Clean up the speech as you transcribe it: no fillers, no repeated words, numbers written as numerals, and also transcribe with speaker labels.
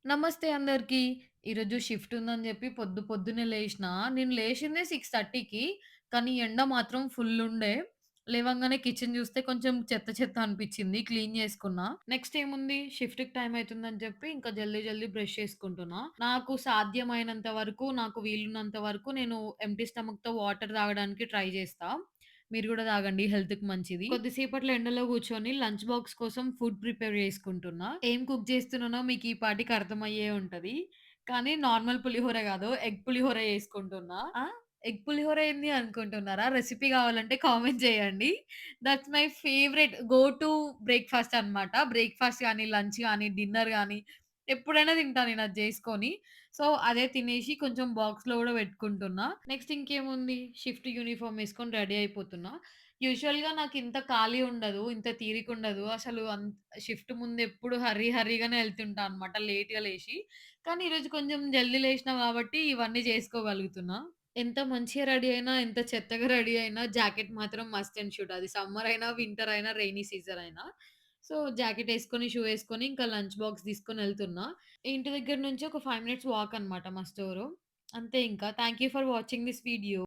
Speaker 1: నమస్తే అందరికి. ఈరోజు షిఫ్ట్ ఉందని జెప్పి పొద్దున్నే లేషినా. నేను లేషిందే 6:30కి. కానీ ఎండ మాత్రం ఫుల్లుండే. లేవంగానే కిచెన్ జూస్తే కొంచెం చెత్త చెత్త అనిపిచ్చింది. క్లీన్ జేసుకున్నా. నెక్స్ట్ ఏముంది షిఫ్ట్‌కి టైం అయితుందని జెప్పి ఇంకా జల్దీ బ్రష్ చేసుకుంటున్నా. నాకు సాధ్యమైనంత వరకు, నాకు వీలున్నంత వరకు నేను ఎంప్టీ స్టమక్‌తో వాటర్ తాగడానికి ట్రై జేస్తా. మీరు గూడా తాగండి హెల్త్‌కి మంచిది. కొద్దిసేపట్లో ఎండలో కూర్చొని లంచ్ బాక్స్ కోసం ఫుడ్ ప్రిపేర్ చేసుకుంటున్నా. ఏం కుక్ చేస్తున్నానో మీకు ఈ పాటికి అర్థమయ్యే ఉంటది. కానీ నార్మల్ పులిహోర గాదు. ఎగ్ పులిహోర చేసుకుంటున్నా. ఎగ్ పులిహోర ఏంది అనుకుంటున్నారా? రెసిపీ కావాలంటే కామెంట్ చేయండి. That's my favourite go to breakfast అన్నమాట. బ్రేక్‌ఫాస్ట్ గాని, లంచ్ గాని, డిన్నర్ గాని ఎప్పుడైనా తింటా నేనది జేసుకొని. సో, అదే తినేసి కొంచెం బాక్స్‌లో గూడా పెట్టుకుంటున్నా. నెక్స్ట్ ఇంకేముంది షిఫ్ట్ యూనిఫార్మ్ ఏసుకొని రెడీ అయిపోతున్నా. యూజువల్‌గా నాకింత ఖాళీ ఉండదు. ఇంత తీరికుండదు. అసలు షిఫ్ట్ ముందెప్పుడు హర్రీగానే ఎళ్తుంటా అనమాట లేట్‌గా లేషి. కానీ ఈరోజు కొంచెం జల్దీ లేషినా గాబట్టి ఇవన్నీ జేసుకోగలుగుతున్నా. ఎంత మంచిగా రెడీ అయినా, ఎంత చెత్తగా రెడీ అయినా జాకెట్ మాత్రం మస్ట్ అండ్ షుడ్. అది సమ్మర్ అయినా, వింటర్ అయినా, రెయినీ సీజన్ అయినా. సో, జాకెట్ ఏసుకొని, షూ ఏసుకొని ఇంకా లంచ్ బాక్స్ తీసుకొనెళ్తున్నా. ఇంటి దగ్గర నుంచి ఒక 5 మినిట్స్ వాక్ అనమాట మా స్టోరు. అంతే ఇంకా. Thank you for watching this video.